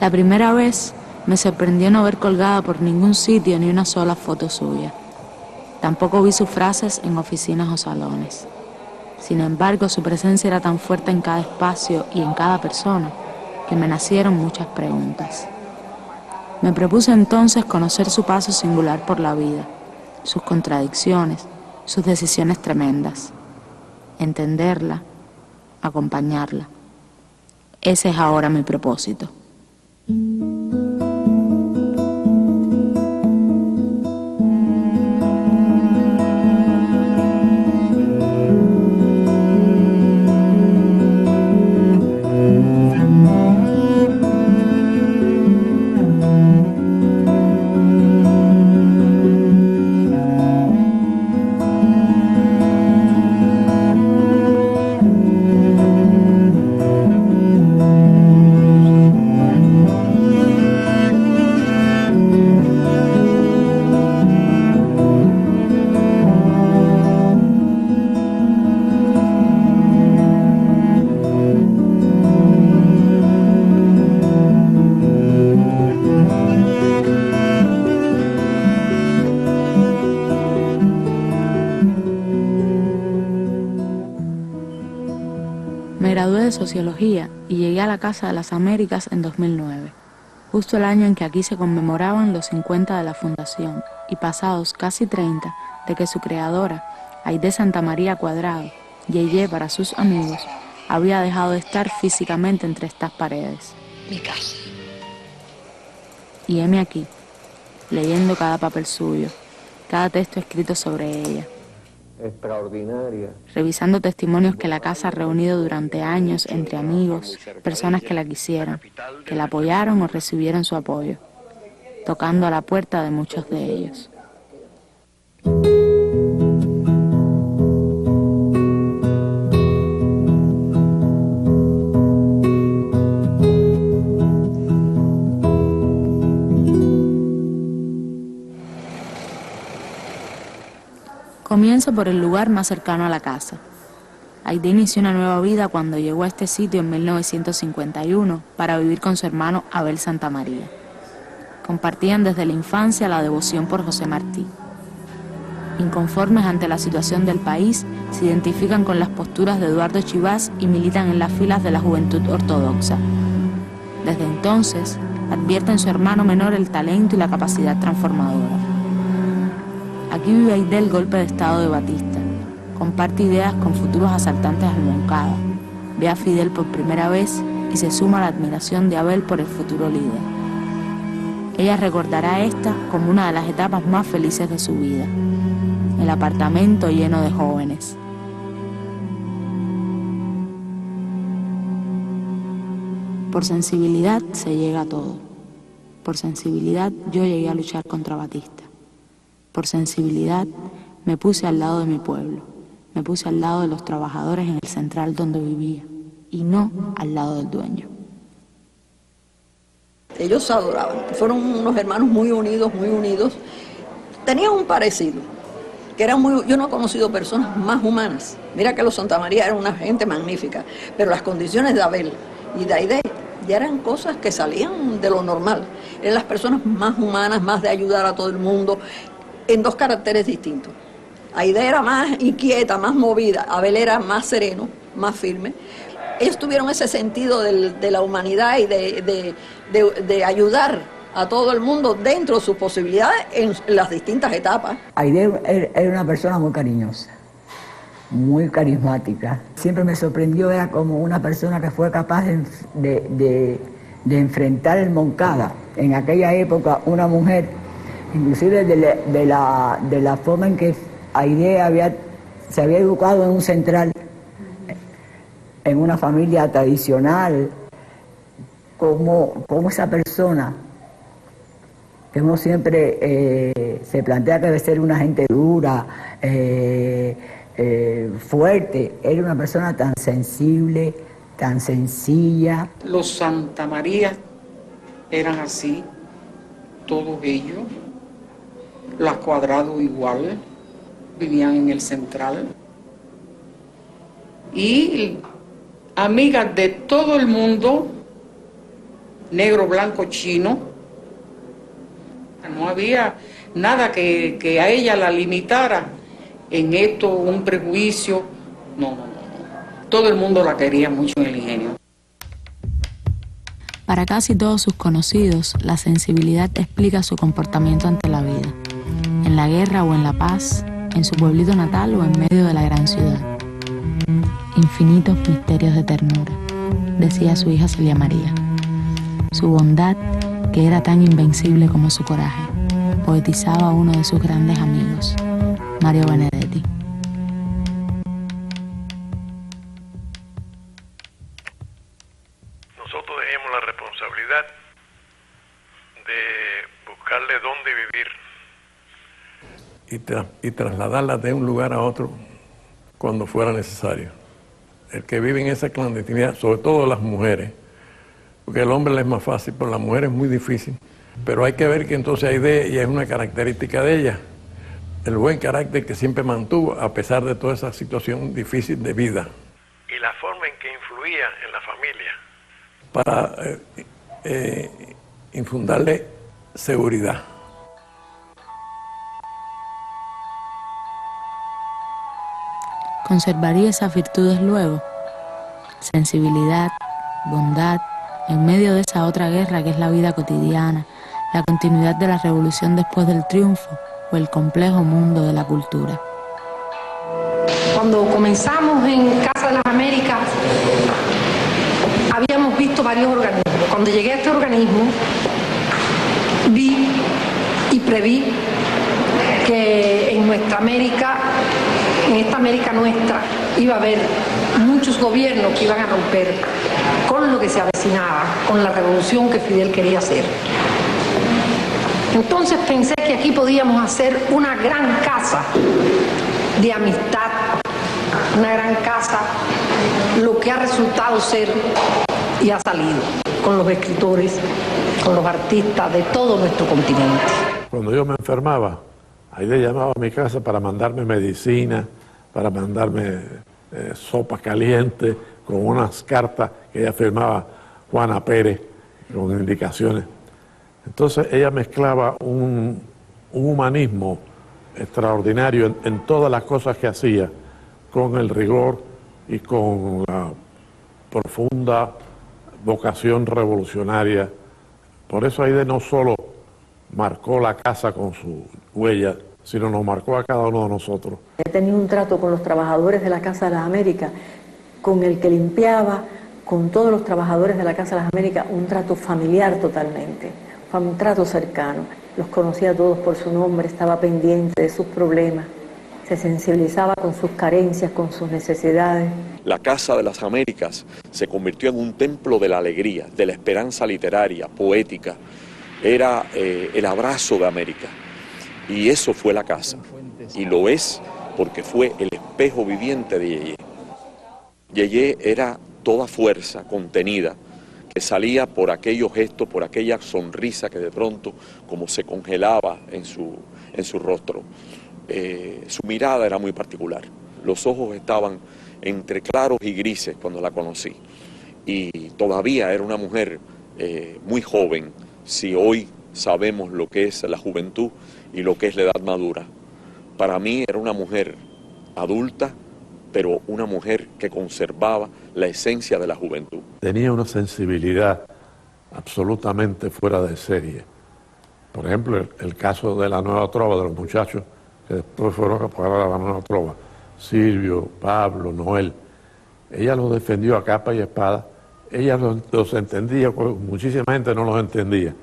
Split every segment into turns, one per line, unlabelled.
La primera vez me sorprendió no ver colgada por ningún sitio ni una sola foto suya. Tampoco vi sus frases en oficinas o salones. Sin embargo, su presencia era tan fuerte en cada espacio y en cada persona que me nacieron muchas preguntas. Me propuse entonces conocer su paso singular por la vida, sus contradicciones, sus decisiones tremendas. Entenderla, acompañarla. Ese es ahora mi propósito. Me gradué de Sociología y llegué a la Casa de las Américas en 2009, justo el año en que aquí se conmemoraban los 50 de la fundación y pasados casi 30 de que su creadora, Aide Santamaría Cuadrado, Yeye para sus amigos, había dejado de estar físicamente entre estas paredes.
Mi casa.
Y heme aquí, leyendo cada papel suyo, cada texto escrito sobre ella.
Extraordinaria.
Revisando testimonios que la casa ha reunido durante años entre amigos, personas que la quisieron, que la apoyaron o recibieron su apoyo, tocando a la puerta de muchos de ellos. Comienzo por el lugar más cercano a la casa. Aide inició una nueva vida cuando llegó a este sitio en 1951 para vivir con su hermano Abel Santamaría. Compartían desde la infancia la devoción por José Martí. Inconformes ante la situación del país, se identifican con las posturas de Eduardo Chivás y militan en las filas de la Juventud Ortodoxa. Desde entonces, advierte en su hermano menor el talento y la capacidad transformadora. Aquí vive Aide el golpe de estado de Batista. Comparte ideas con futuros asaltantes al Moncada. Ve a Fidel por primera vez y se suma a la admiración de Abel por el futuro líder. Ella recordará esta como una de las etapas más felices de su vida. El apartamento lleno de jóvenes. Por sensibilidad se llega a todo. Por sensibilidad yo llegué a luchar contra Batista. Por sensibilidad me puse al lado de mi pueblo, me puse al lado de los trabajadores en el central donde vivía y no al lado del dueño.
Ellos se adoraban, fueron unos hermanos muy unidos, tenían un parecido, que eran yo no he conocido personas más humanas. Mira que los Santamaría eran una gente magnífica, pero las condiciones de Abel y de Aide ya eran cosas que salían de lo normal. Eran las personas más humanas, más de ayudar a todo el mundo, en dos caracteres distintos. Aide era más inquieta, más movida, Abel era más sereno, más firme. Ellos tuvieron ese sentido de la humanidad y de ayudar a todo el mundo dentro de sus posibilidades en las distintas etapas.
Aide era una persona muy cariñosa, muy carismática. Siempre me sorprendió, era como una persona que fue capaz de enfrentar el Moncada. En aquella época, una mujer, inclusive de la forma en que Aide se había educado en un central, en una familia tradicional, como esa persona, que uno siempre se plantea que debe ser una gente dura, fuerte, era una persona tan sensible, tan sencilla.
Los Santamaría eran así, todos ellos. Las Cuadrado igual, vivían en el central. Y amigas de todo el mundo, negro, blanco, chino. No había nada que a ella la limitara en esto, un prejuicio. No. Todo el mundo la quería mucho en el ingenio.
Para casi todos sus conocidos, la sensibilidad explica su comportamiento ante la vida, en la guerra o en la paz, en su pueblito natal o en medio de la gran ciudad. Infinitos misterios de ternura, decía su hija Celia María. Su bondad, que era tan invencible como su coraje, poetizaba a uno de sus grandes amigos, Mario Benedetti.
Nosotros tenemos la responsabilidad de buscarle dónde vivir y trasladarla de un lugar a otro cuando fuera necesario. El que vive en esa clandestinidad, sobre todo las mujeres, porque el hombre le es más fácil, pero la mujer es muy difícil. Pero hay que ver que entonces hay de ella, es una característica de ella, el buen carácter que siempre mantuvo a pesar de toda esa situación difícil de vida. Y la forma en que influía en la familia para infundarle seguridad.
Conservaría esas virtudes luego, sensibilidad, bondad, en medio de esa otra guerra que es la vida cotidiana, la continuidad de la revolución después del triunfo o el complejo mundo de la cultura.
Cuando comenzamos en Casa de las Américas, habíamos visto varios organismos. Cuando llegué a este organismo, vi y preví que en nuestra América, en esta América nuestra, iba a haber muchos gobiernos que iban a romper con lo que se avecinaba, con la revolución que Fidel quería hacer. Entonces pensé que aquí podíamos hacer una gran casa de amistad, una gran casa, lo que ha resultado ser y ha salido con los escritores, con los artistas de todo nuestro continente.
Cuando yo me enfermaba, Aide llamaba a mi casa para mandarme medicina, para mandarme sopa caliente, con unas cartas que ella firmaba Juana Pérez, con indicaciones. Entonces ella mezclaba un humanismo extraordinario en todas las cosas que hacía, con el rigor y con la profunda vocación revolucionaria. Por eso Aide no solo marcó la casa con su huella, sino nos marcó a cada uno de nosotros.
He tenido un trato con los trabajadores de la Casa de las Américas, con el que limpiaba, con todos los trabajadores de la Casa de las Américas, un trato familiar totalmente, un trato cercano. Los conocía a todos por su nombre, estaba pendiente de sus problemas, se sensibilizaba con sus carencias, con sus necesidades.
La Casa de las Américas se convirtió en un templo de la alegría, de la esperanza literaria, poética. Era el abrazo de América. Y eso fue la casa. Y lo es porque fue el espejo viviente de Yeye. Yeye era toda fuerza contenida que salía por aquellos gestos, por aquella sonrisa que de pronto como se congelaba en su rostro. Su mirada era muy particular. Los ojos estaban entre claros y grises cuando la conocí. Y todavía era una mujer muy joven, si hoy sabemos lo que es la juventud y lo que es la edad madura. Para mí era una mujer adulta, pero una mujer que conservaba la esencia de la juventud. Tenía una sensibilidad absolutamente fuera de serie. Por ejemplo, el caso de la Nueva Trova, de los muchachos que después fueron para la Nueva Trova, Silvio, Pablo, Noel. Ella los defendió a capa y espada. Ella los entendía, muchísima gente no los entendía.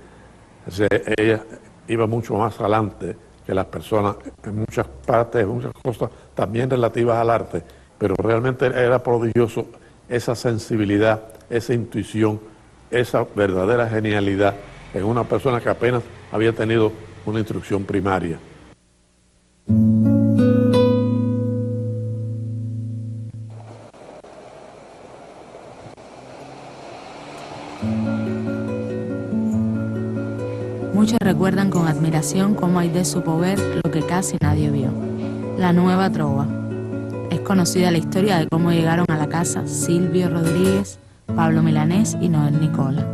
O sea, ella iba mucho más adelante que las personas en muchas partes, en muchas cosas también relativas al arte, pero realmente era prodigioso esa sensibilidad, esa intuición, esa verdadera genialidad en una persona que apenas había tenido una instrucción primaria.
Muchos recuerdan con admiración cómo Aide supo ver lo que casi nadie vio, la Nueva Trova. Es conocida la historia de cómo llegaron a la casa Silvio Rodríguez, Pablo Milanés y Noel Nicola.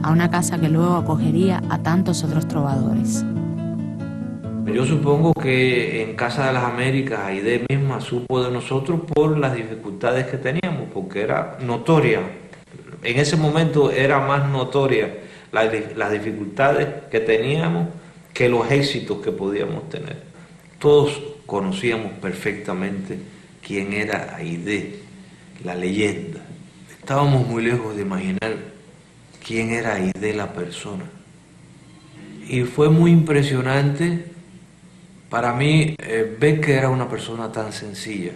a una casa que luego acogería a tantos otros trovadores.
Yo supongo que en Casa de las Américas Aide misma supo de nosotros por las dificultades que teníamos, porque era notoria, en ese momento era más notoria las dificultades que teníamos que los éxitos que podíamos tener. Todos conocíamos perfectamente quién era Aide, la leyenda. Estábamos muy lejos de imaginar quién era Aide la persona. Y fue muy impresionante para mí ver que era una persona tan sencilla.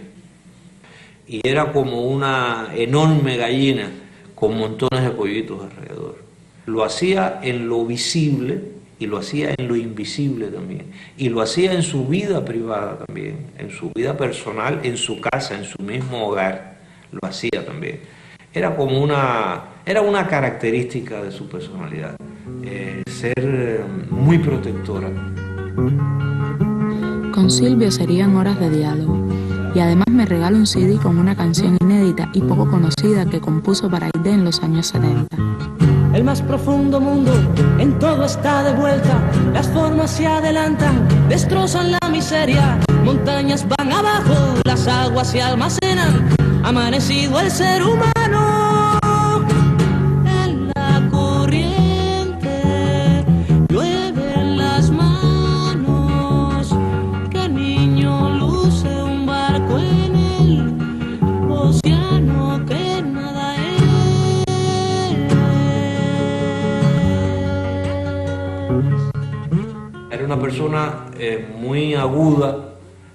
Y era como una enorme gallina con montones de pollitos alrededor. Lo hacía en lo visible y lo hacía en lo invisible también. Y lo hacía en su vida privada también, en su vida personal, en su casa, en su mismo hogar. Lo hacía también. Era una característica de su personalidad, ser muy protectora.
Con Silvio serían horas de diálogo, y además me regala un CD con una canción inédita y poco conocida que compuso para Aide en los años 70.
El más profundo mundo, en todo está de vuelta, las formas se adelantan, destrozan la miseria, montañas van abajo, las aguas se almacenan, amanecido el ser humano en la corriente, llueve en las manos, que el niño luce un barco en el océano que nada es.
Era una persona muy aguda,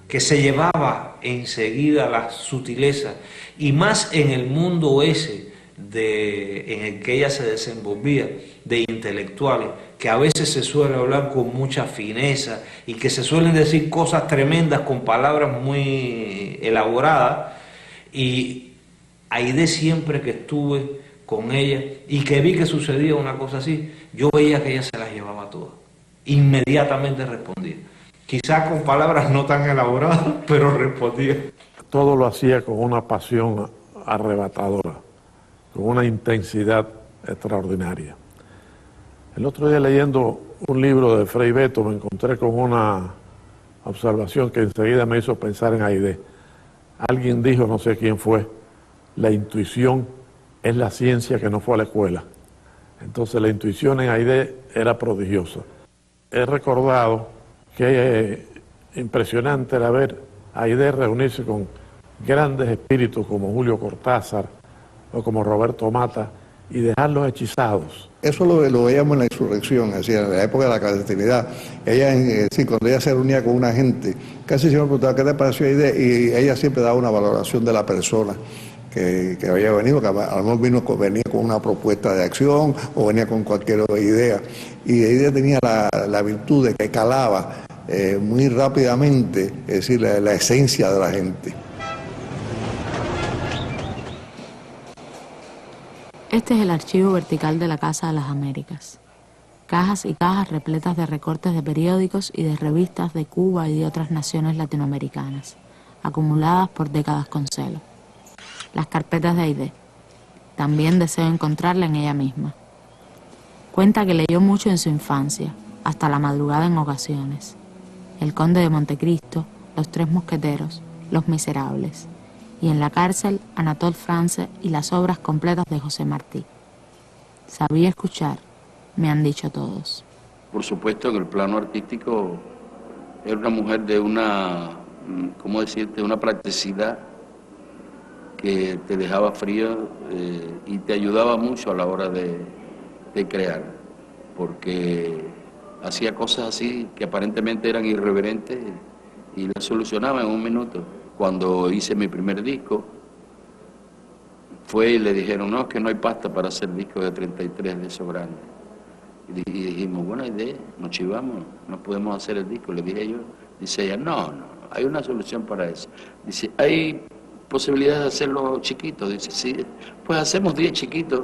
que se llevaba enseguida las sutilezas, y más en el mundo ese en el que ella se desenvolvía, de intelectuales, que a veces se suele hablar con mucha fineza y que se suelen decir cosas tremendas con palabras muy elaboradas. Y Aide, siempre que estuve con ella y que vi que sucedía una cosa así, yo veía que ella se las llevaba todas. Inmediatamente respondía. Quizás con palabras no tan elaboradas, pero respondía.
Todo lo hacía con una pasión arrebatadora, con una intensidad extraordinaria. El otro día, leyendo un libro de Frei Beto, me encontré con una observación que enseguida me hizo pensar en Aide. Alguien dijo, no sé quién fue, la intuición es la ciencia que no fue a la escuela. Entonces la intuición en Aide era prodigiosa. He recordado que impresionante era ver a Aide reunirse con grandes espíritus como Julio Cortázar o como Roberto Mata y dejarlos hechizados.
Eso lo veíamos en la insurrección, es decir, en la época de la clandestinidad. Ella, cuando ella se reunía con una gente, casi siempre preguntaba qué te pareció Aide, y ella siempre daba una valoración de la persona que había venido, que a lo mejor venía con una propuesta de acción o venía con cualquier otra idea. Y Aide tenía la virtud de que calaba muy rápidamente, es decir, la esencia de la gente.
Este es el archivo vertical de la Casa de las Américas. Cajas y cajas repletas de recortes de periódicos y de revistas de Cuba y de otras naciones latinoamericanas, acumuladas por décadas con celo. Las carpetas de Aide. También deseo encontrarla en ella misma. Cuenta que leyó mucho en su infancia, hasta la madrugada en ocasiones. El Conde de Montecristo, Los Tres Mosqueteros, Los Miserables. Y en la cárcel, Anatole France y las obras completas de José Martí. Sabía escuchar, me han dicho todos.
Por supuesto, en el plano artístico, era una mujer de una, ¿cómo decirte?, una practicidad que te dejaba frío y te ayudaba mucho a la hora de crear, porque hacía cosas así que aparentemente eran irreverentes y las solucionaba en un minuto. Cuando hice mi primer disco, fue y le dijeron, no, es que no hay pasta para hacer discos de 33 de esos grandes. Y dijimos, buena idea, nos chivamos, no podemos hacer el disco. Le dije yo, dice ella, no, hay una solución para eso. Dice, hay posibilidades de hacerlo chiquitos. Dice, sí, pues hacemos 10 chiquitos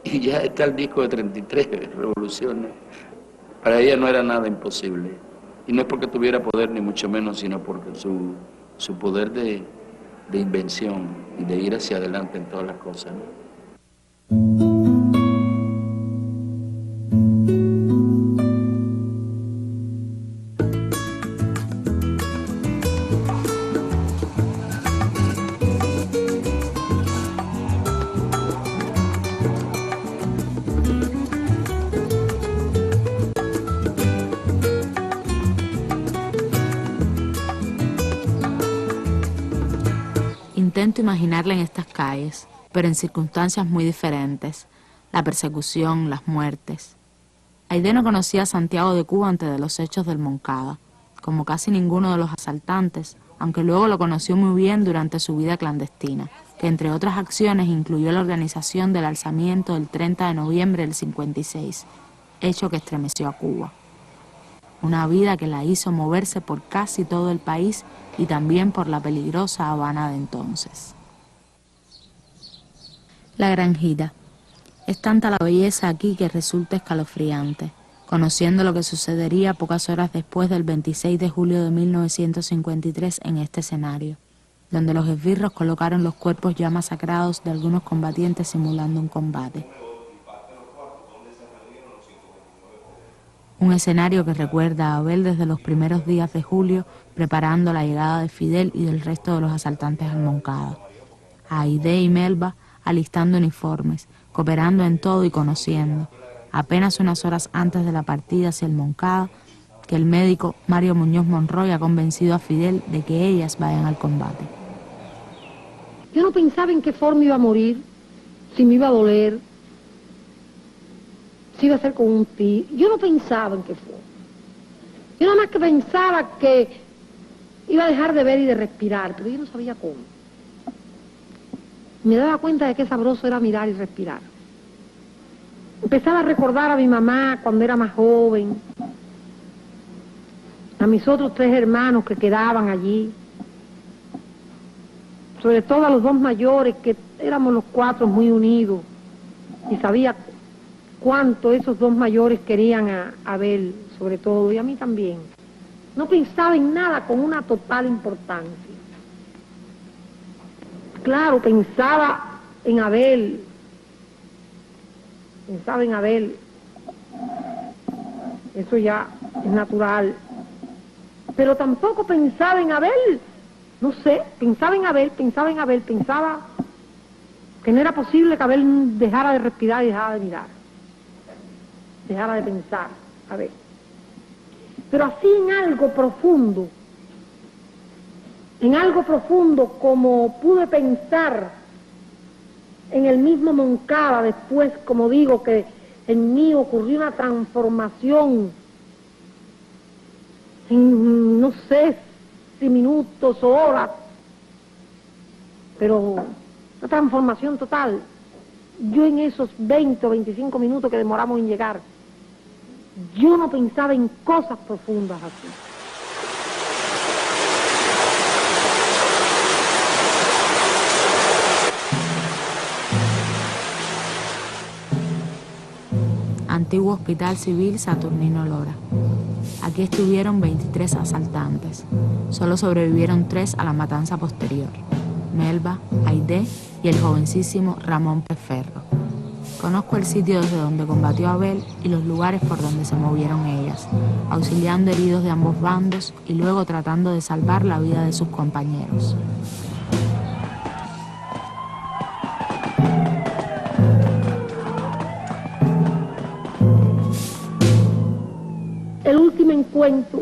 y ya está el disco de 33 revoluciones. Para ella no era nada imposible. Y no es porque tuviera poder, ni mucho menos, sino porque su poder de invención y de ir hacia adelante en todas las cosas, ¿no?
Intento imaginarla en estas calles, pero en circunstancias muy diferentes. La persecución, las muertes. Aide no conocía a Santiago de Cuba antes de los hechos del Moncada, como casi ninguno de los asaltantes, aunque luego lo conoció muy bien durante su vida clandestina, que entre otras acciones incluyó la organización del alzamiento del 30 de noviembre del 56, hecho que estremeció a Cuba. Una vida que la hizo moverse por casi todo el país y también por la peligrosa Habana de entonces. La Granjita. Es tanta la belleza aquí que resulta escalofriante, conociendo lo que sucedería pocas horas después del 26 de julio de 1953 en este escenario, donde los esbirros colocaron los cuerpos ya masacrados de algunos combatientes simulando un combate. Un escenario que recuerda a Abel desde los primeros días de julio, preparando la llegada de Fidel y del resto de los asaltantes al Moncada. A Aide y Melba alistando uniformes, cooperando en todo y conociendo, apenas unas horas antes de la partida hacia el Moncada, que el médico Mario Muñoz Monroy ha convencido a Fidel de que ellas vayan al combate.
Yo no pensaba en qué forma iba a morir, si me iba a doler, si iba a ser con un tiro. Yo no pensaba en qué forma. Yo nada más que pensaba que iba a dejar de ver y de respirar, pero yo no sabía cómo. Me daba cuenta de qué sabroso era mirar y respirar. Empezaba a recordar a mi mamá cuando era más joven, a mis otros 3 hermanos que quedaban allí, sobre todo a los 2 mayores, que éramos los 4 muy unidos, y sabía cuánto esos 2 mayores querían a Abel, sobre todo, y a mí también. No pensaba en nada con una total importancia. Claro, pensaba en Abel, eso ya es natural, pero tampoco pensaba en Abel, no sé, pensaba que no era posible que Abel dejara de respirar y dejara de mirar, dejara de pensar, a ver. Pero así en algo profundo como pude pensar en el mismo Moncada después, como digo, que en mí ocurrió una transformación en, no sé si minutos o horas, pero una transformación total. Yo en esos 20 o 25 minutos que demoramos en llegar, yo no pensaba en cosas profundas así.
Antiguo Hospital Civil Saturnino Lora. Aquí estuvieron 23 asaltantes. Solo sobrevivieron 3 a la matanza posterior: Melba, Aide y el jovencísimo Ramón Peferro. Conozco el sitio desde donde combatió Abel y los lugares por donde se movieron ellas, auxiliando heridos de ambos bandos y luego tratando de salvar la vida de sus compañeros.
El último encuentro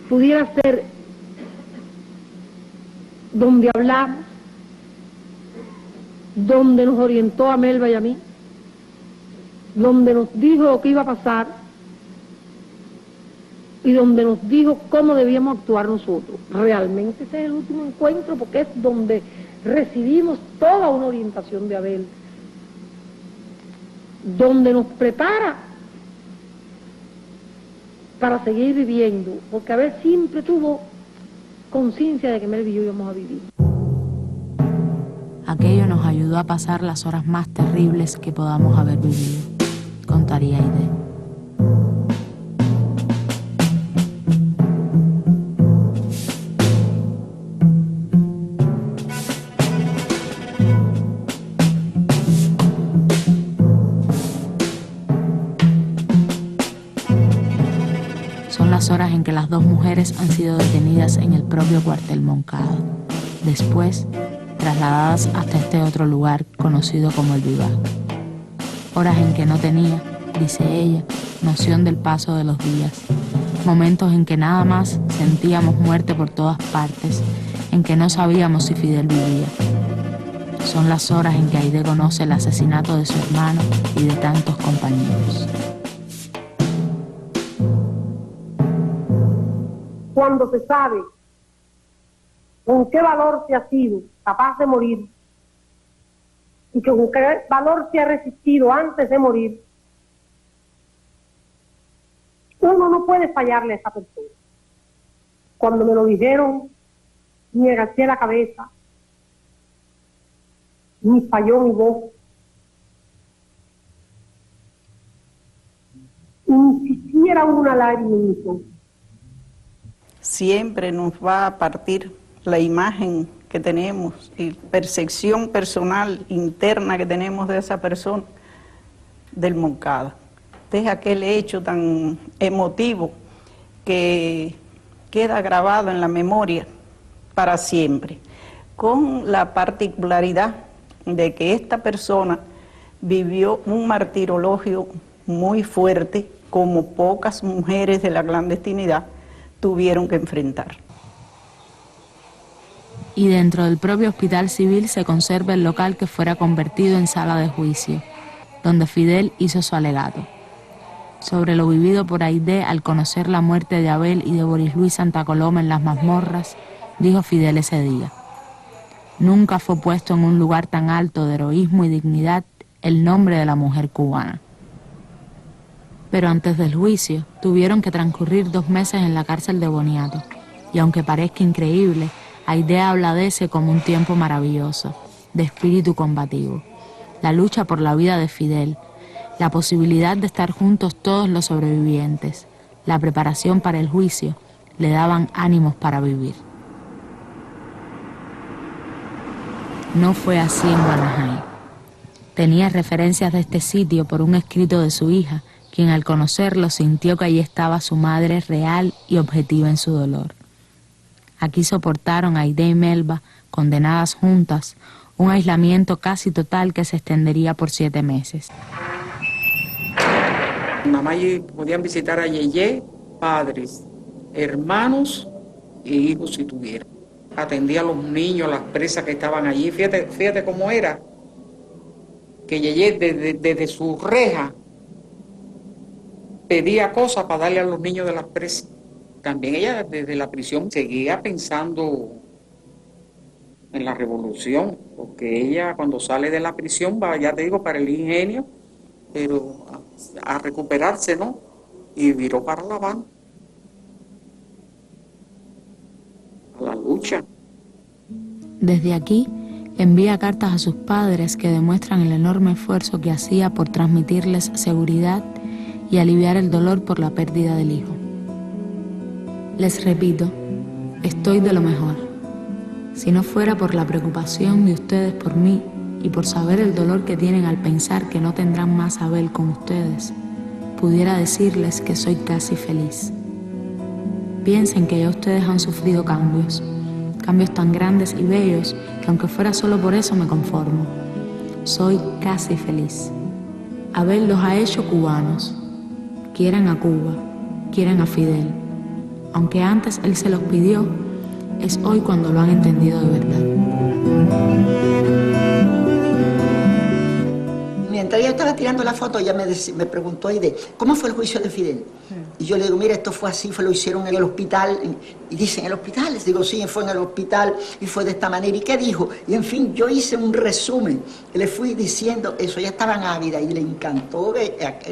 pudiera ser donde hablamos, donde nos orientó a Melba y a mí, donde nos dijo lo que iba a pasar y donde nos dijo cómo debíamos actuar nosotros. Realmente ese es el último encuentro, porque es donde recibimos toda una orientación de Abel, donde nos prepara para seguir viviendo, porque Abel siempre tuvo conciencia de que Melba y yo íbamos a vivir.
Aquello nos ayudó a pasar las horas más terribles que podamos haber vivido, contaría Aide. Son las horas en que las 2 mujeres han sido detenidas en el propio cuartel Moncada. Después, trasladadas hasta este otro lugar conocido como el Vivac. Horas en que no tenía, dice ella, noción del paso de los días. Momentos en que nada más sentíamos muerte por todas partes en que no sabíamos si Fidel vivía. Son las horas en que Aide conoce el asesinato de su hermano y de tantos compañeros.
Cuando se sabe con qué valor se ha sido capaz de morir y con qué valor se ha resistido antes de morir, uno no puede fallarle a esa persona. Cuando me lo dijeron, me agaché la cabeza, ni falló mi voz, ni siquiera una lágrima en mis ojos.
Siempre nos va a partir la imagen que tenemos y percepción personal interna que tenemos de esa persona del Moncada. Es aquel hecho tan emotivo que queda grabado en la memoria para siempre, con la particularidad de que esta persona vivió un martirologio muy fuerte, como pocas mujeres de la clandestinidad tuvieron que enfrentar.
Y dentro del propio hospital civil se conserva el local que fuera convertido en sala de juicio, donde Fidel hizo su alegato. Sobre lo vivido por Aide al conocer la muerte de Abel y de Boris Luis Santa Coloma en las mazmorras, dijo Fidel ese día: nunca fue puesto en un lugar tan alto de heroísmo y dignidad el nombre de la mujer cubana. Pero antes del juicio tuvieron que transcurrir 2 meses en la cárcel de Boniato, y aunque parezca increíble, Aide habla de ese como un tiempo maravilloso, de espíritu combativo, la lucha por la vida de Fidel, la posibilidad de estar juntos todos los sobrevivientes, la preparación para el juicio, le daban ánimos para vivir. No fue así en Guanajay. Tenía referencias de este sitio por un escrito de su hija, quien al conocerlo sintió que allí estaba su madre real y objetiva en su dolor. Aquí soportaron Aide y Melba, condenadas juntas, un aislamiento casi total que se extendería por 7 meses.
Mamá y podían visitar a Yeye, padres, hermanos e hijos si tuvieran. Atendía a los niños, las presas que estaban allí. Fíjate cómo era, que Yeye desde su reja pedía cosas para darle a los niños de las presas. También ella desde la prisión seguía pensando en la revolución, porque ella cuando sale de la prisión va, ya te digo, para el ingenio, pero a recuperarse, ¿no? Y viró para La Habana, a la lucha.
Desde aquí envía cartas a sus padres que demuestran el enorme esfuerzo que hacía por transmitirles seguridad y aliviar el dolor por la pérdida del hijo. Les repito, estoy de lo mejor. Si no fuera por la preocupación de ustedes por mí y por saber el dolor que tienen al pensar que no tendrán más a Abel con ustedes, pudiera decirles que soy casi feliz. Piensen que ya ustedes han sufrido cambios tan grandes y bellos que aunque fuera solo por eso me conformo. Soy casi feliz. Abel los ha hecho cubanos. Quieren a Cuba, quieren a Fidel. Aunque antes él se los pidió, es hoy cuando lo han entendido de verdad.
Mientras ella estaba tirando la foto, ella me preguntó Aide, ¿cómo fue el juicio de Fidel? Y yo le digo, mira, esto fue así, lo hicieron en el hospital. Y dicen, ¿en el hospital? Les digo, sí, fue en el hospital y fue de esta manera. ¿Y qué dijo? Y en fin, yo hice un resumen. Le fui diciendo eso, ella estaba ávida y le encantó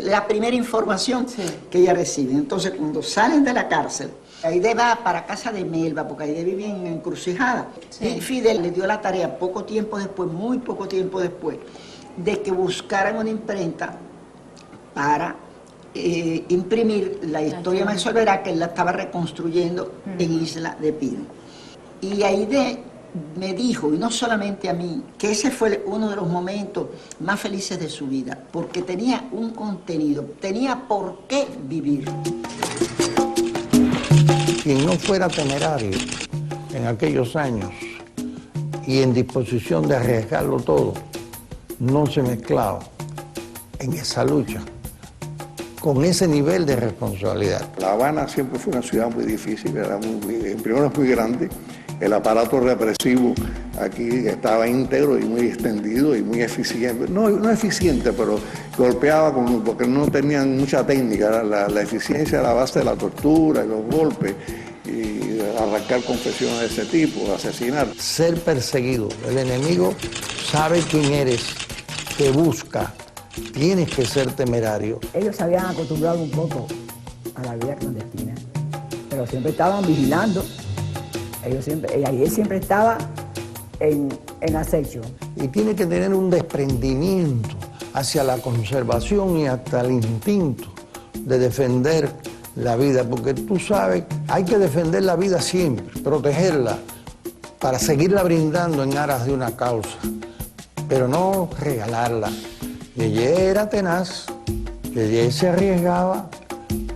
la primera información que ella recibe. Entonces, cuando salen de la cárcel, Aide va para casa de Melba, porque Aide vivía en Encrucijada. Y Fidel le dio la tarea poco tiempo después, muy poco tiempo después, de que buscaran una imprenta para imprimir la historia de Solverá, que él la estaba reconstruyendo en Isla de Pino. Y Aide me dijo, y no solamente a mí, que ese fue uno de los momentos más felices de su vida, porque tenía un contenido, tenía por qué vivir.
Quien no fuera temerario en aquellos años y en disposición de arriesgarlo todo, no se mezclaba en esa lucha con ese nivel de responsabilidad.
La Habana siempre fue una ciudad muy difícil, primero es muy grande el aparato represivo aquí estaba íntegro y muy extendido y muy eficiente. No eficiente, pero golpeaba porque no tenían mucha técnica. La eficiencia era la base de la tortura y los golpes y arrancar confesiones de ese tipo, asesinar.
Ser perseguido. El enemigo sabe quién eres, te busca. Tienes que ser temerario.
Ellos se habían acostumbrado un poco a la vida clandestina, pero siempre estaban vigilando. Él siempre estaba en acecho.
Y tiene que tener un desprendimiento hacia la conservación y hasta el instinto de defender la vida, porque tú sabes, hay que defender la vida siempre, protegerla, para seguirla brindando en aras de una causa, pero no regalarla. Yeye era tenaz, Yeye se arriesgaba,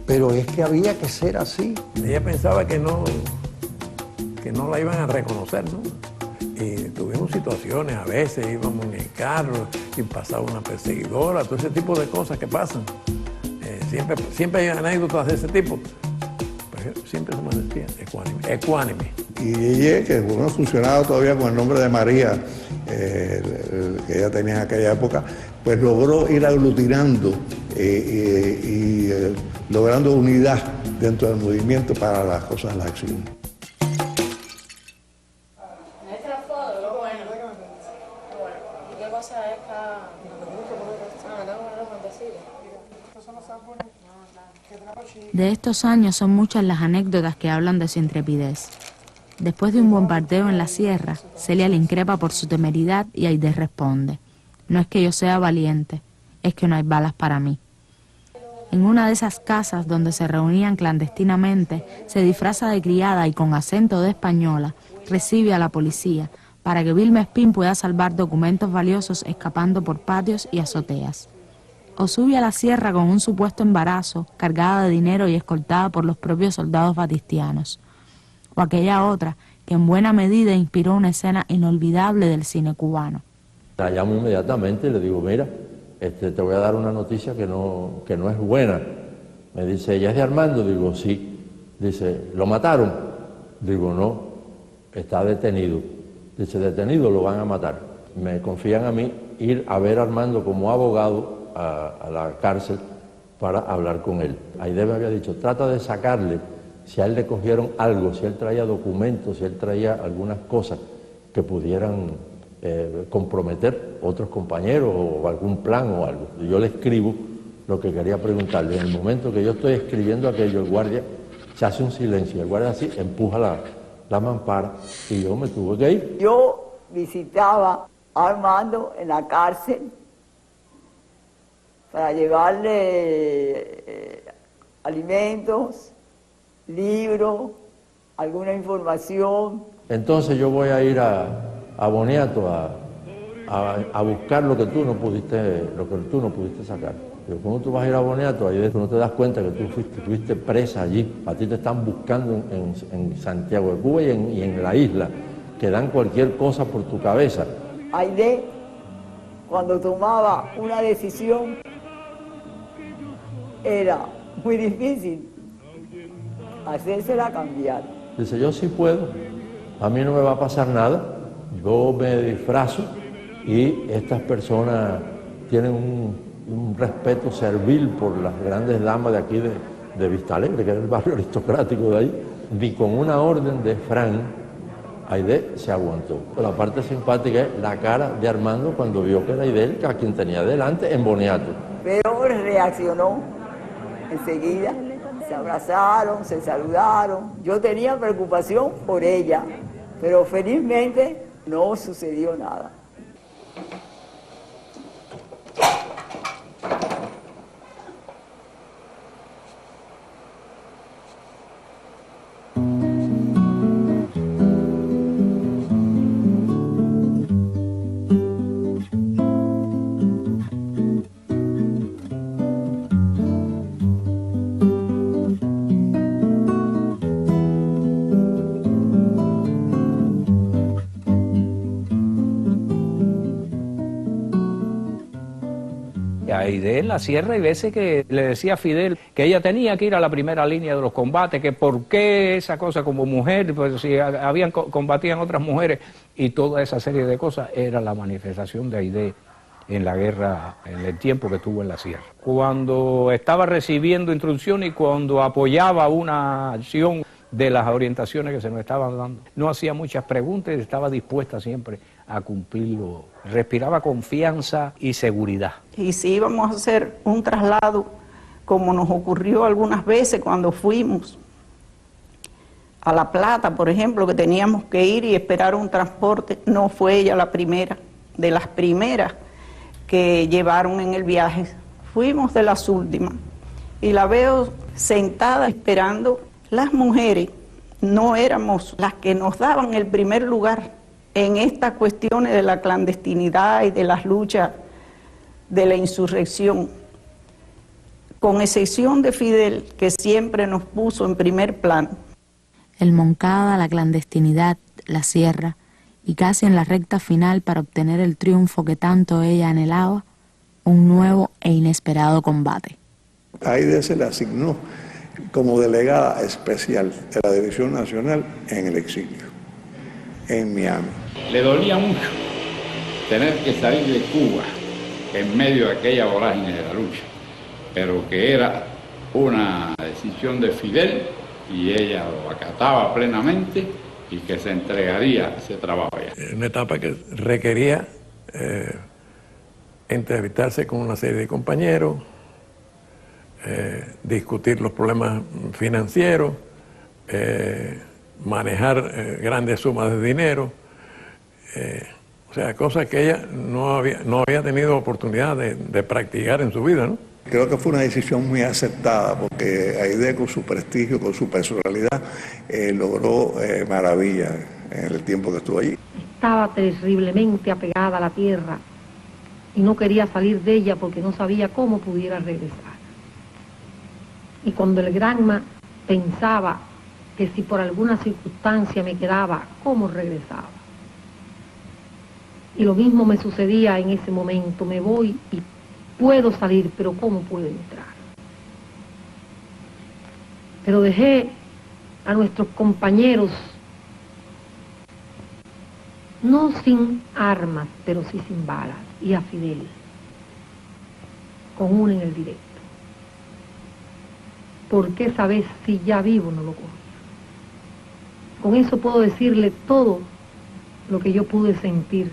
pero es que había que ser así.
Ella pensaba que no la iban a reconocer, ¿no? Y tuvimos situaciones, a veces íbamos en el carro y pasaba una perseguidora, todo ese tipo de cosas que pasan. Siempre hay anécdotas de ese tipo, pero siempre se mantenía ecuánime.
Y ella, que bueno, funcionaba todavía con el nombre de María, que ella tenía en aquella época, pues logró ir aglutinando y logrando unidad dentro del movimiento para las cosas de la acción.
De estos años son muchas las anécdotas que hablan de su intrepidez. Después de un bombardeo en la sierra, Celia le increpa por su temeridad y Aide responde: no es que yo sea valiente, es que no hay balas para mí. En una de esas casas donde se reunían clandestinamente, se disfraza de criada y con acento de española, recibe a la policía para que Vilma Espín pueda salvar documentos valiosos escapando por patios y azoteas. O sube a la sierra con un supuesto embarazo, cargada de dinero y escoltada por los propios soldados batistianos. O aquella otra, que en buena medida inspiró una escena inolvidable del cine cubano.
La llamo inmediatamente y le digo: mira, te voy a dar una noticia que no es buena. Me dice: ¿ella es de Armando? Digo: sí. Dice: ¿lo mataron? Digo: no, está detenido. Dice: detenido, lo van a matar. Me confían a mí ir a ver a Armando como abogado a la cárcel para hablar con él. Aide me había dicho: trata de sacarle, si a él le cogieron algo, si él traía documentos, si él traía algunas cosas que pudieran comprometer otros compañeros o algún plan o algo. Y yo le escribo lo que quería preguntarle. En el momento que yo estoy escribiendo aquello, el guardia se hace un silencio, el guardia así empuja la mampara y yo me tuve que ir.
Yo visitaba a Armando en la cárcel para llevarle alimentos, libros, alguna información.
Entonces yo voy a ir a Boniato a buscar lo que tú no pudiste sacar. Pero ¿cómo tú vas a ir a Boniato? Ahí tú no te das cuenta que tú fuiste presa allí. A ti te están buscando en Santiago de Cuba y en la isla, que dan cualquier cosa por tu cabeza.
Aide, cuando tomaba una decisión, era muy difícil hacérsela cambiar.
Dice: yo sí puedo, a mí no me va a pasar nada, yo me disfrazo y estas personas tienen un respeto servil por las grandes damas de aquí de Vista Alegre, que es el barrio aristocrático de ahí. Y con una orden de Fran, Aide se aguantó. La parte simpática es la cara de Armando cuando vio que era Aide a quien tenía delante en Boniato.
Pero reaccionó enseguida, se abrazaron, se saludaron. Yo tenía preocupación por ella, pero felizmente no sucedió nada.
Aide en la sierra hay veces que le decía a Fidel que ella tenía que ir a la primera línea de los combates, que por qué esa cosa como mujer, pues si combatían otras mujeres, y toda esa serie de cosas era la manifestación de Aide en la guerra, en el tiempo que estuvo en la sierra. Cuando estaba recibiendo instrucciones y cuando apoyaba una acción de las orientaciones que se nos estaban dando, no hacía muchas preguntas y estaba dispuesta siempre a cumplirlo. Respiraba confianza y seguridad.
Y si íbamos a hacer un traslado, como nos ocurrió algunas veces cuando fuimos a La Plata, por ejemplo, que teníamos que ir y esperar un transporte, no fue ella la primera, de las primeras que llevaron en el viaje. Fuimos de las últimas y la veo sentada esperando. Las mujeres no éramos las que nos daban el primer lugar en estas cuestiones de la clandestinidad y de las luchas de la insurrección, con excepción de Fidel, que siempre nos puso en primer plano.
El Moncada, la clandestinidad, la sierra, y casi en la recta final para obtener el triunfo que tanto ella anhelaba, un nuevo e inesperado combate.
Aide se le asignó como delegada especial de la División Nacional en el exilio, en Miami.
Le dolía mucho tener que salir de Cuba en medio de aquella vorágine de la lucha, pero que era una decisión de Fidel y ella lo acataba plenamente y que se entregaría a ese trabajo allá.
Una etapa que requería entrevistarse con una serie de compañeros, discutir los problemas financieros, manejar grandes sumas de dinero, o sea, cosas que ella no había tenido oportunidad de practicar en su vida, ¿no?
Creo que fue una decisión muy acertada porque Aide, con su prestigio, con su personalidad, logró maravillas en el tiempo que estuvo allí.
Estaba terriblemente apegada a la tierra y no quería salir de ella porque no sabía cómo pudiera regresar. Y cuando el Granma pensaba que si por alguna circunstancia me quedaba, ¿cómo regresaba? Y lo mismo me sucedía en ese momento, me voy y puedo salir, pero ¿cómo puedo entrar? Pero dejé a nuestros compañeros, no sin armas, pero sí sin balas, y a Fidel, con una en el directo. Porque esa vez, si ya vivo, no lo cogí. Con eso puedo decirle todo lo que yo pude sentir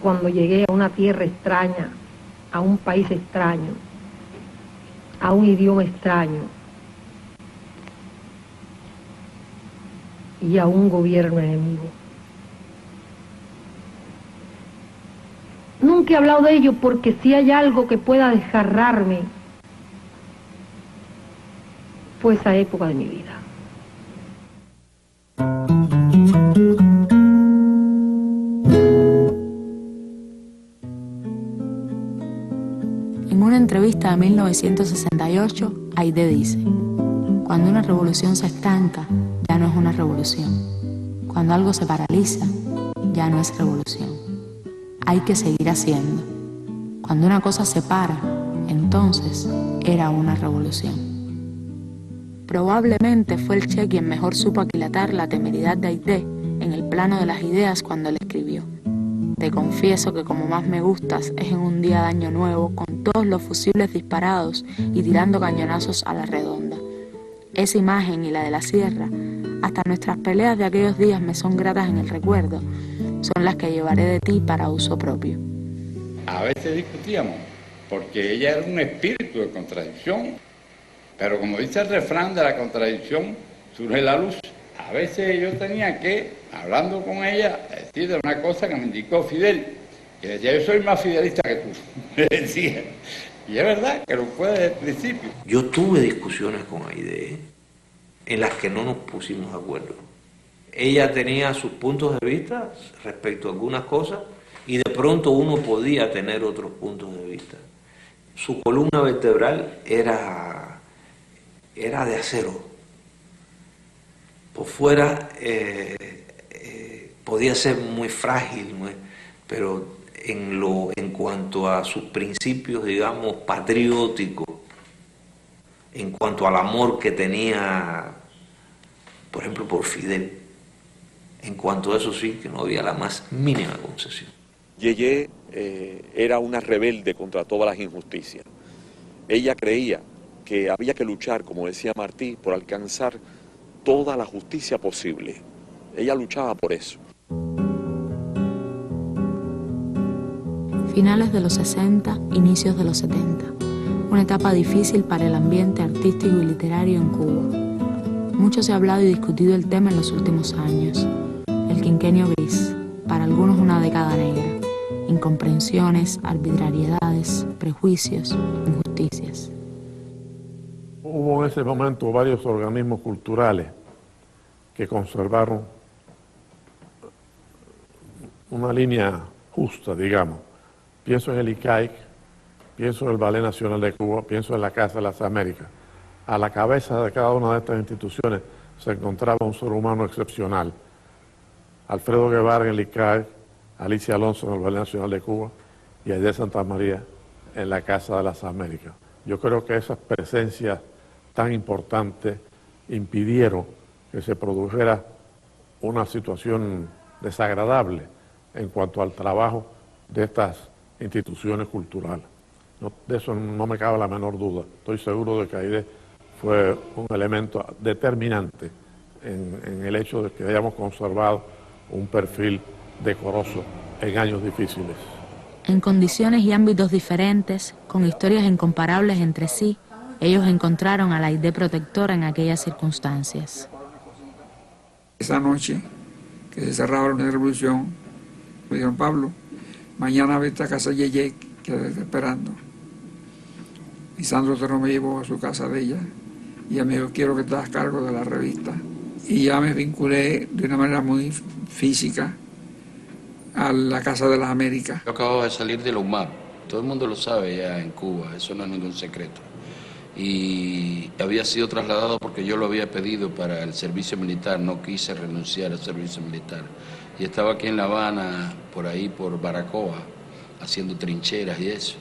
cuando llegué a una tierra extraña, a un país extraño, a un idioma extraño y a un gobierno enemigo. Nunca he hablado de ello porque si hay algo que pueda desgarrarme, fue esa época de mi vida.
En una entrevista de 1968, Aide dice: cuando una revolución se estanca, ya no es una revolución. Cuando algo se paraliza, ya no es revolución. Hay que seguir haciendo. Cuando una cosa se para, entonces era una revolución. Probablemente fue el Che quien mejor supo aquilatar la temeridad de Aide en el plano de las ideas cuando le escribió: te confieso que como más me gustas es en un día de año nuevo, con todos los fusibles disparados y tirando cañonazos a la redonda. Esa imagen y la de la sierra, hasta nuestras peleas de aquellos días me son gratas en el recuerdo, son las que llevaré de ti para uso propio.
A veces discutíamos, porque ella era un espíritu de contradicción, pero como dice el refrán, de la contradicción surge la luz. A veces yo tenía que, hablando con ella, decirle una cosa que me indicó Fidel, que decía: yo soy más fidelista que tú, me decía. Y es verdad que lo fue desde el principio.
Yo tuve discusiones con Aide en las que no nos pusimos de acuerdo. Ella tenía sus puntos de vista respecto a algunas cosas y de pronto uno podía tener otros puntos de vista. Su columna vertebral era de acero. Por fuera podía ser muy frágil, pero en cuanto a sus principios, digamos, patrióticos, en cuanto al amor que tenía, por ejemplo, por Fidel. En cuanto a eso sí, que no había la más mínima concesión.
Yeye era una rebelde contra todas las injusticias. Ella creía que había que luchar, como decía Martí, por alcanzar toda la justicia posible. Ella luchaba por eso.
Finales de los 60, inicios de los 70. Una etapa difícil para el ambiente artístico y literario en Cuba. Mucho se ha hablado y discutido el tema en los últimos años. El quinquenio gris, para algunos una década negra. Incomprensiones, arbitrariedades, prejuicios, injusticias.
Hubo en ese momento varios organismos culturales que conservaron una línea justa, digamos. Pienso en el ICAIC, pienso en el Ballet Nacional de Cuba, pienso en la Casa de las Américas. A la cabeza de cada una de estas instituciones se encontraba un ser humano excepcional. Alfredo Guevara en el ICAIC, Alicia Alonso en el Ballet Nacional de Cuba y Aide Santa María en la Casa de las Américas. Yo creo que esas presencias tan importantes impidieron que se produjera una situación desagradable en cuanto al trabajo de estas instituciones culturales. No, de eso no me cabe la menor duda. Estoy seguro de que Aide fue un elemento determinante en el hecho de que hayamos conservado un perfil decoroso en años difíciles.
En condiciones y ámbitos diferentes, con historias incomparables entre sí, ellos encontraron a la Aide protectora en aquellas circunstancias.
Esa noche que se cerraba la revolución, me dijeron: Pablo, mañana vete a casa de Yeye, que la está esperando. Y Sandro Otero me llevó a su casa de ella y ella me dijo: quiero que te hagas cargo de la revista. Y ya me vinculé de una manera muy física a la Casa de las Américas.
Yo acabo de salir de la UMAP, todo el mundo lo sabe ya en Cuba, eso no es ningún secreto. Y había sido trasladado porque yo lo había pedido para el servicio militar, no quise renunciar al servicio militar. Y estaba aquí en La Habana, por ahí, por Baracoa, haciendo trincheras y eso.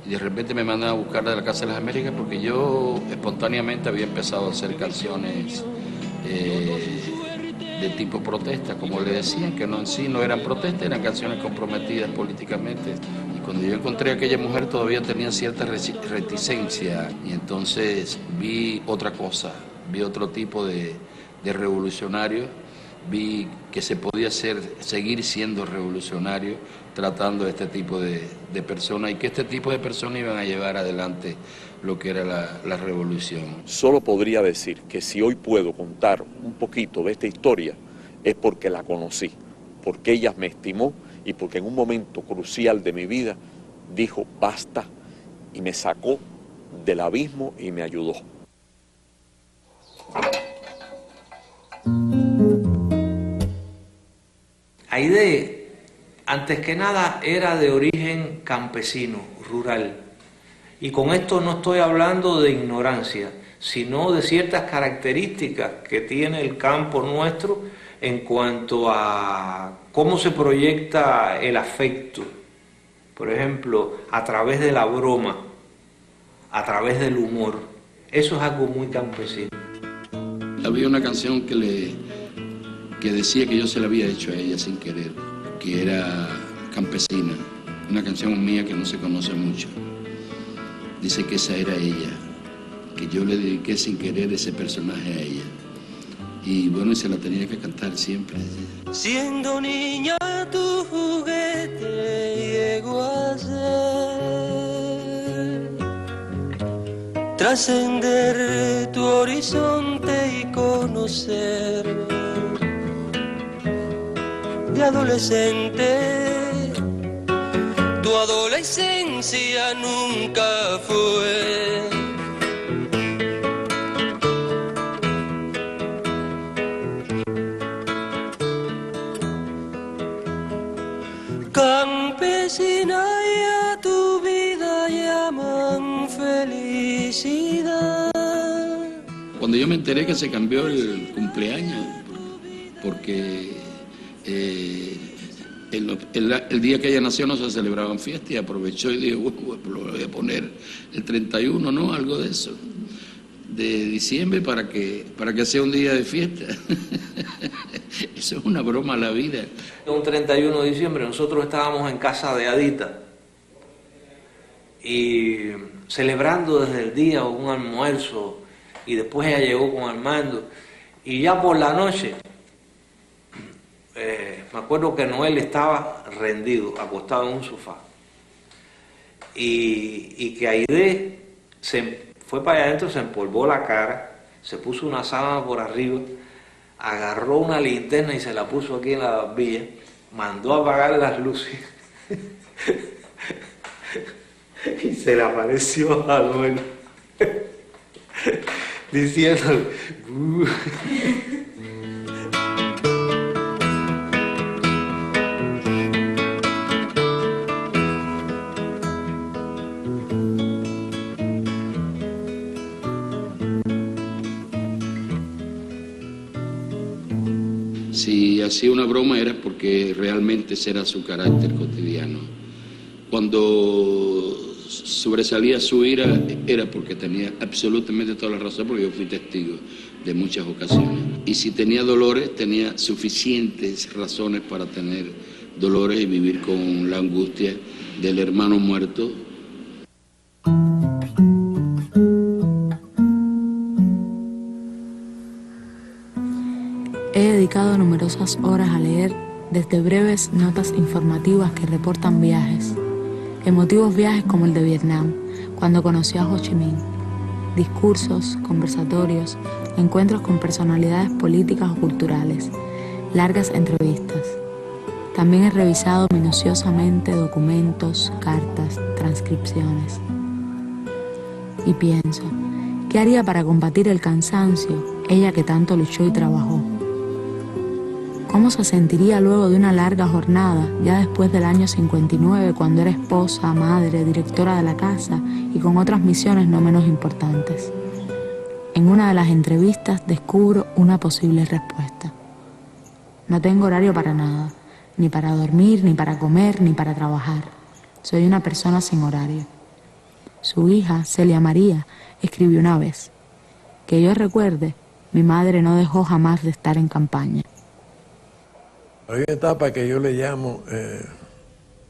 Y de repente me mandan a buscar de la Casa de las Américas porque yo espontáneamente había empezado a hacer canciones de tipo protesta, como le decían, que no en sí no eran protestas, eran canciones comprometidas políticamente. Y cuando yo encontré a aquella mujer todavía tenía cierta reticencia y entonces vi otra cosa, vi otro tipo de revolucionario, vi que se podía seguir siendo revolucionario tratando de este tipo de personas y que este tipo de personas iban a llevar adelante lo que era la revolución.
Solo podría decir que si hoy puedo contar un poquito de esta historia es porque la conocí, porque ella me estimó y porque en un momento crucial de mi vida dijo basta y me sacó del abismo y me ayudó.
Aide, antes que nada, era de origen campesino, rural. Y con esto no estoy hablando de ignorancia, sino de ciertas características que tiene el campo nuestro en cuanto a cómo se proyecta el afecto. Por ejemplo, a través de la broma, a través del humor. Eso es algo muy campesino.
Había una canción que decía que yo se la había hecho a ella sin querer, que era Campesina, una canción mía que no se conoce mucho. Dice que esa era ella, que yo le dediqué sin querer ese personaje a ella. Y bueno, y se la tenía que cantar siempre.
Siendo niña tu juguete llegó a ser trascender tu horizonte y conocer. De adolescente, tu adolescencia nunca fue. Campesina, y a tu vida llaman felicidad.
Cuando yo me enteré que se cambió el cumpleaños, porque El día que ella nació no se celebraban fiestas y aprovechó y dijo, bueno, lo voy a poner el 31, ¿no? Algo de eso, de diciembre para que sea un día de fiesta. Eso es una broma a la vida.
Un 31 de diciembre nosotros estábamos en casa de Adita y celebrando desde el día un almuerzo, y después ella llegó con Armando y ya por la noche me acuerdo que Noel estaba rendido, acostado en un sofá, y que Aide se fue para allá adentro, se empolvó la cara, se puso una sábana por arriba, agarró una linterna y se la puso aquí en la barbilla, mandó a apagar las luces y se le apareció a Noel diciendo
Si hacía una broma era porque realmente ese era su carácter cotidiano. Cuando sobresalía su ira era porque tenía absolutamente toda la razón, porque yo fui testigo de muchas ocasiones. Y si tenía dolores, tenía suficientes razones para tener dolores y vivir con la angustia del hermano muerto.
He dedicado numerosas horas a leer desde breves notas informativas que reportan viajes, emotivos viajes como el de Vietnam, cuando conoció a Ho Chi Minh, discursos, conversatorios, encuentros con personalidades políticas o culturales, largas entrevistas. También he revisado minuciosamente documentos, cartas, transcripciones. Y pienso, ¿qué haría para combatir el cansancio, ella que tanto luchó y trabajó? ¿Cómo se sentiría luego de una larga jornada, ya después del año 59, cuando era esposa, madre, directora de la casa y con otras misiones no menos importantes? En una de las entrevistas descubro una posible respuesta. No tengo horario para nada, ni para dormir, ni para comer, ni para trabajar. Soy una persona sin horario. Su hija, Celia María, escribió una vez: que yo recuerde, mi madre no dejó jamás de estar en campaña.
Hay una etapa que yo le llamo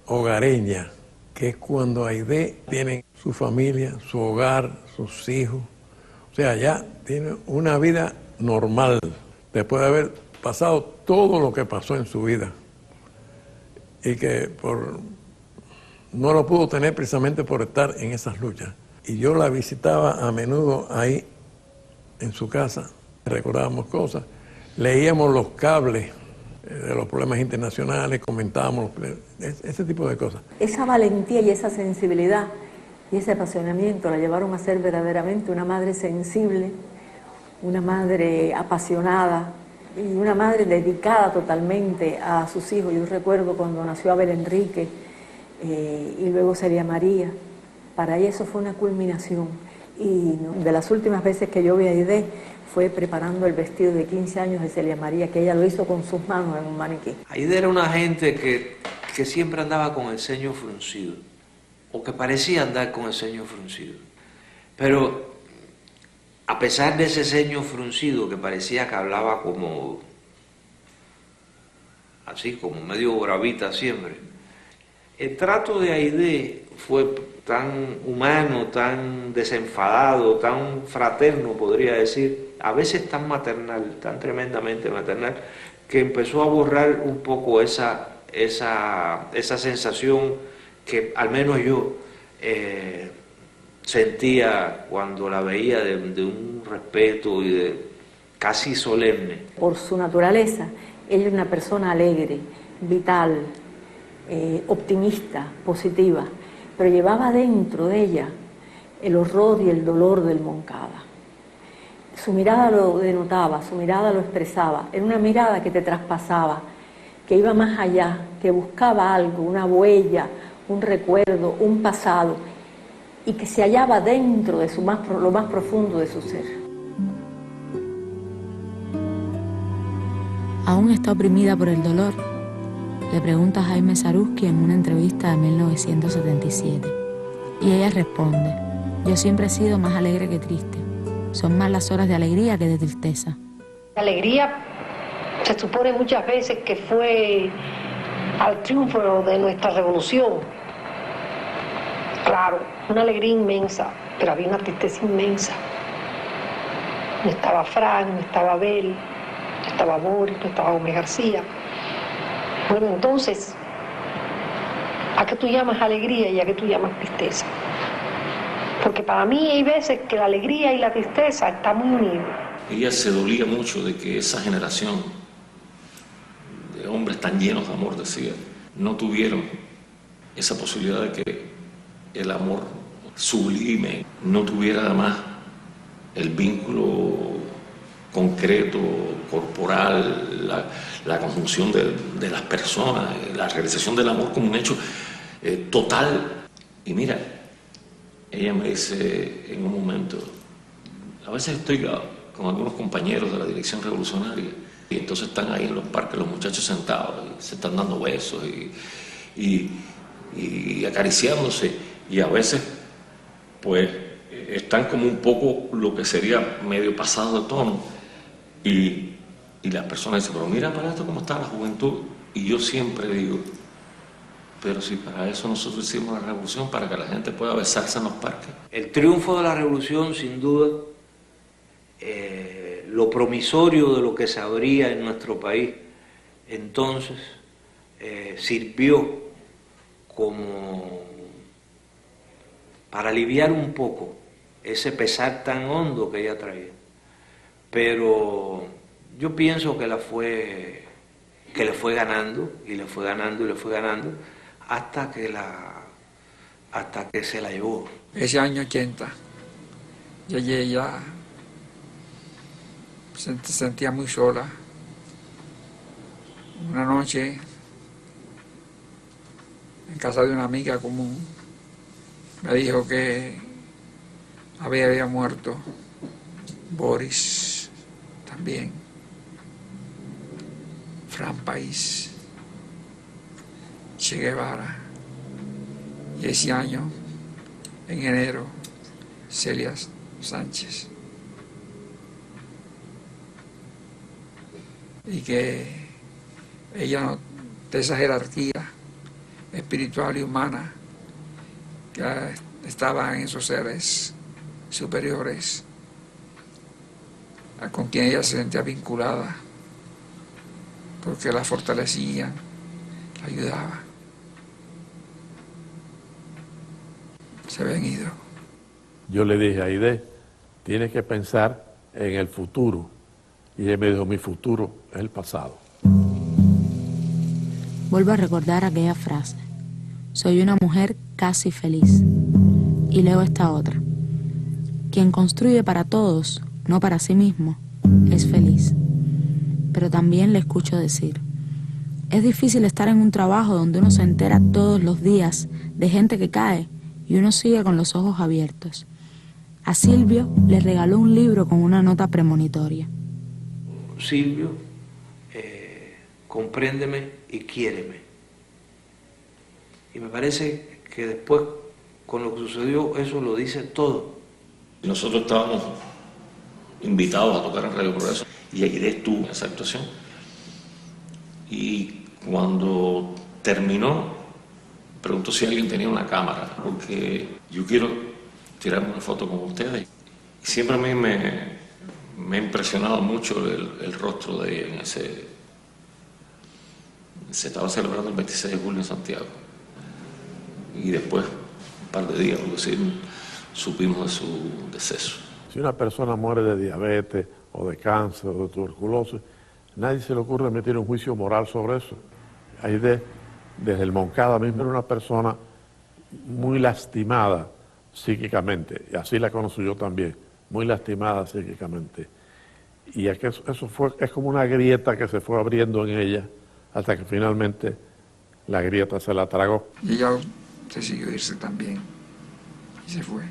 hogareña, que es cuando Aide tiene su familia, su hogar, sus hijos. O sea, ya tiene una vida normal, después de haber pasado todo lo que pasó en su vida. Y que no lo pudo tener precisamente por estar en esas luchas. Y yo la visitaba a menudo ahí en su casa, recordábamos cosas, leíamos los cables de los problemas internacionales, comentábamos ese tipo de cosas.
Esa valentía y esa sensibilidad y ese apasionamiento la llevaron a ser verdaderamente una madre sensible, una madre apasionada y una madre dedicada totalmente a sus hijos. Yo recuerdo cuando nació Abel Enrique y luego Celia María, para ella eso fue una culminación. Y de las últimas veces que yo vi a Aide fue preparando el vestido de 15 años de Celia María, que ella lo hizo con sus manos en un maniquí.
Aide era una gente que siempre andaba con el ceño fruncido, o que parecía andar con el ceño fruncido. Pero a pesar de ese ceño fruncido, que parecía que hablaba como así, como medio bravita siempre, el trato de Aide fue tan humano, tan desenfadado, tan fraterno, podría decir, a veces tan maternal, tan tremendamente maternal, que empezó a borrar un poco esa sensación que al menos yo sentía cuando la veía de un respeto y de casi solemne.
Por su naturaleza, ella es una persona alegre, vital, optimista, positiva, pero llevaba dentro de ella el horror y el dolor del Moncada. Su mirada lo denotaba, su mirada lo expresaba. Era una mirada que te traspasaba, que iba más allá, que buscaba algo, una huella, un recuerdo, un pasado, y que se hallaba dentro de lo más profundo de su ser.
Aún está oprimida por el dolor, Le pregunta a Jaime Saruski en una entrevista de 1977. Y ella responde: yo siempre he sido más alegre que triste. Son más las horas de alegría que de tristeza.
La alegría se supone muchas veces que fue al triunfo de nuestra revolución. Claro, una alegría inmensa, pero había una tristeza inmensa. No estaba Frank, no estaba Abel, no estaba Boris, no estaba Gómez García. Bueno, entonces, ¿a qué tú llamas alegría y a qué tú llamas tristeza? Porque para mí hay veces que la alegría y la tristeza están muy unidos.
Ella se dolía mucho de que esa generación de hombres tan llenos de amor, decía, no tuvieron esa posibilidad de que el amor sublime no tuviera además el vínculo concreto, corporal, la conjunción de las personas, la realización del amor como un hecho total. Y mira, ella me dice en un momento, a veces estoy con algunos compañeros de la dirección revolucionaria y entonces están ahí en los parques los muchachos sentados y se están dando besos y acariciándose, y a veces pues están como un poco lo que sería medio pasado de tono, y las personas dicen, pero mira para esto cómo está la juventud, y yo siempre digo, pero si para eso nosotros hicimos la revolución, para que la gente pueda besarse en los parques.
El triunfo de la revolución, sin duda, lo promisorio de lo que se abría en nuestro país entonces, sirvió como para aliviar un poco ese pesar tan hondo que ella traía. Pero yo pienso que le fue ganando, y le fue ganando, y le fue ganando, hasta que se la llevó.
Ese año 80, ella se sentía muy sola. Una noche, en casa de una amiga común, me dijo que había muerto Boris también, Fran País, Che Guevara, y ese año, en enero, Celia Sánchez. Y que ella, de esa jerarquía espiritual y humana, que estaban en esos seres superiores, con quien ella se sentía vinculada, porque la fortalecían, la ayudaban. Se habían ido.
Yo le dije, Aide, tienes que pensar en el futuro. Y ella me dijo, mi futuro es el pasado.
Vuelvo a recordar aquella frase: soy una mujer casi feliz. Y leo esta otra: quien construye para todos, no para sí mismo, es feliz. Pero también le escucho decir: es difícil estar en un trabajo donde uno se entera todos los días de gente que cae y uno sigue con los ojos abiertos. A Silvio le regaló un libro con una nota premonitoria.
Silvio, compréndeme y quiéreme. Y me parece que después, con lo que sucedió, eso lo dice todo.
Nosotros estábamos invitados a tocar en Radio Progreso y Aide estuvo en esa actuación. Y cuando terminó, preguntó si alguien tenía una cámara, porque yo quiero tirarme una foto con ustedes. Y siempre a mí me ha impresionado mucho el rostro de ella en ese... Se estaba celebrando el 26 de julio en Santiago. Y después, un par de días, supimos de su deceso.
Si una persona muere de diabetes o de cáncer o de tuberculosis, nadie se le ocurre emitir un juicio moral sobre eso. Aide, desde el Moncada mismo, era una persona muy lastimada psíquicamente, y así la conocí yo también, muy lastimada psíquicamente. Y es que es como una grieta que se fue abriendo en ella hasta que finalmente la grieta se la tragó.
Y ella decidió irse también y se fue.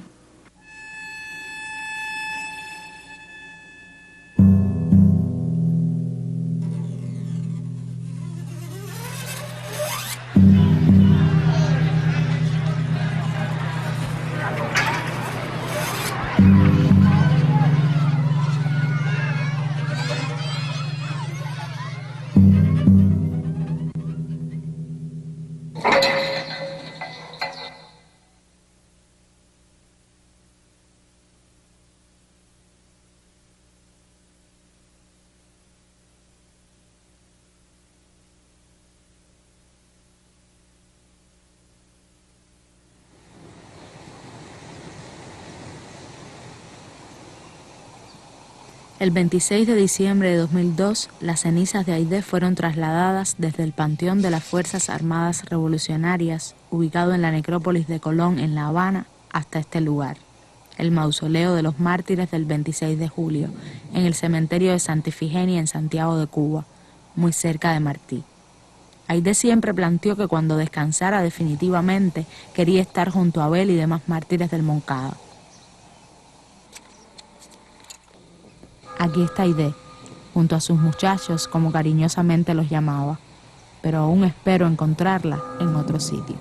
El 26 de diciembre de 2002, las cenizas de Aidé fueron trasladadas desde el Panteón de las Fuerzas Armadas Revolucionarias, ubicado en la necrópolis de Colón, en La Habana, hasta este lugar, el mausoleo de los mártires del 26 de julio, en el cementerio de Santa Ifigenia en Santiago de Cuba, muy cerca de Martí. Aidé siempre planteó que cuando descansara definitivamente quería estar junto a Abel y demás mártires del Moncada. Aquí está Aidé, junto a sus muchachos, como cariñosamente los llamaba, pero aún espero encontrarla en otro sitio.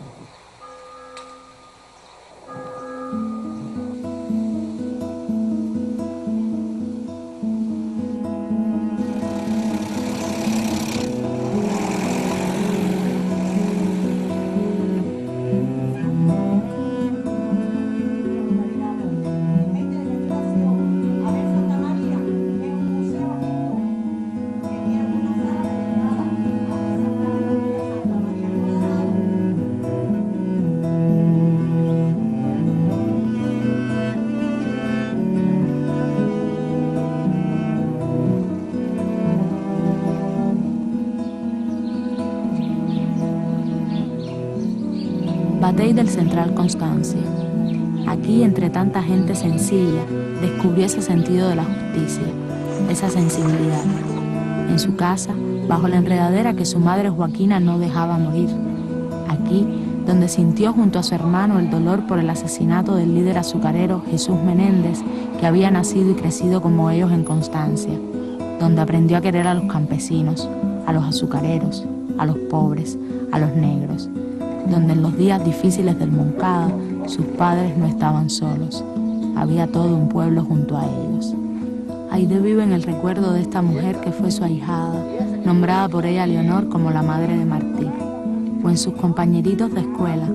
Batey del Central Constancia. Aquí, entre tanta gente sencilla, descubrió ese sentido de la justicia, esa sensibilidad. En su casa, bajo la enredadera que su madre Joaquina no dejaba morir. Aquí, donde sintió junto a su hermano el dolor por el asesinato del líder azucarero Jesús Menéndez, que había nacido y crecido como ellos en Constancia. Donde aprendió a querer a los campesinos, a los azucareros, a los pobres, a los negros. Donde en los días difíciles del Moncada sus padres no estaban solos, había todo un pueblo junto a ellos. Aidé vive en el recuerdo de esta mujer que fue su ahijada, nombrada por ella Leonor como la madre de Martí, o en sus compañeritos de escuela,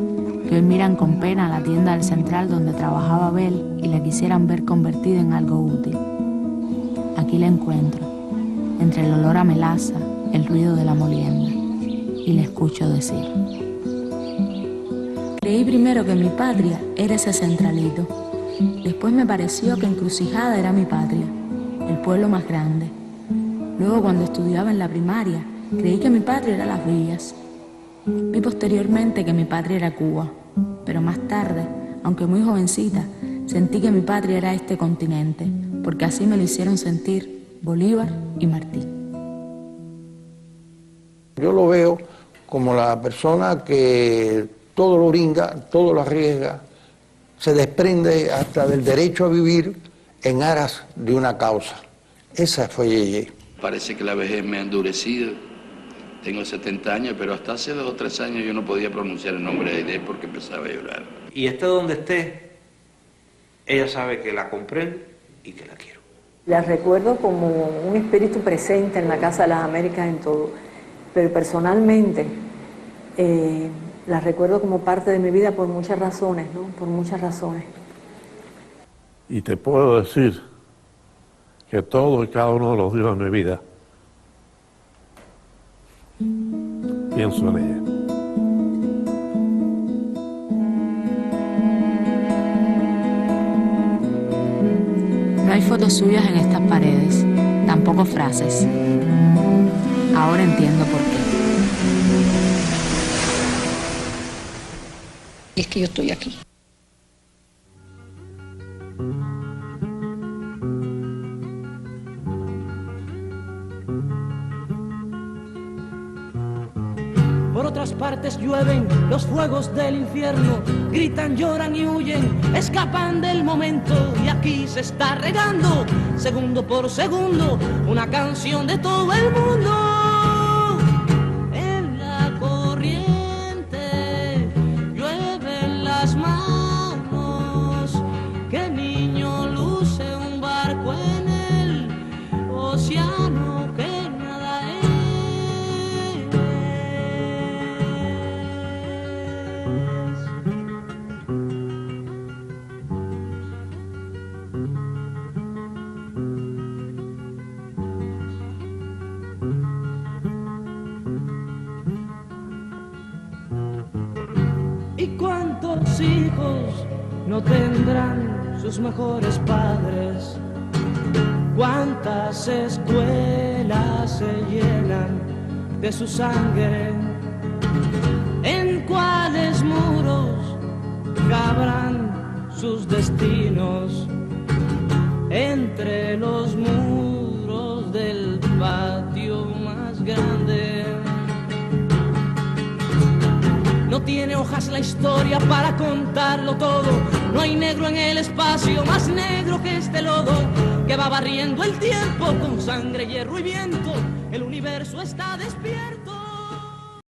que hoy miran con pena la tienda del Central donde trabajaba Abel y la quisieran ver convertida en algo útil. Aquí la encuentro, entre el olor a melaza, el ruido de la molienda, y la escucho decir: creí primero que mi patria era ese centralito. Después me pareció que Encrucijada era mi patria, el pueblo más grande. Luego, cuando estudiaba en la primaria, creí que mi patria era Las Villas. Vi posteriormente que mi patria era Cuba, pero más tarde, aunque muy jovencita, sentí que mi patria era este continente, porque así me lo hicieron sentir Bolívar y Martí.
Yo lo veo como la persona que todo lo brinda, todo lo arriesga, se desprende hasta del derecho a vivir en aras de una causa. Esa fue Yeye.
Parece que la vejez me ha endurecido. Tengo 70 años, pero hasta hace 2 o 3 años yo no podía pronunciar el nombre de Aidé porque empezaba a llorar.
Y esté donde esté, ella sabe que la comprendo y que la quiero.
La recuerdo como un espíritu presente en la Casa de las Américas en todo, pero personalmente la recuerdo como parte de mi vida por muchas razones, ¿no? Por muchas razones.
Y te puedo decir que todo y cada uno de los días de mi vida pienso en ella.
No hay fotos suyas en estas paredes, tampoco frases. Ahora entiendo por qué.
Y es que yo estoy aquí.
Por otras partes llueven los fuegos del infierno, gritan, lloran y huyen, escapan del momento, y aquí se está regando, segundo por segundo, una canción de todo el mundo. En la corriente llueven las manos, que niño luce un barco en el océano que nada es. ¿Y cuántos hijos no tendrán sus mejores padres? cuántas escuelas se llenan de su sangre, en cuáles muros cabrán sus destinos, entre los muros del patio más grande. No tiene hojas la historia para contarlo todo, no hay negro en el espacio más negro que este lodo, que va barriendo el tiempo con sangre, hierro y viento, el universo está despierto.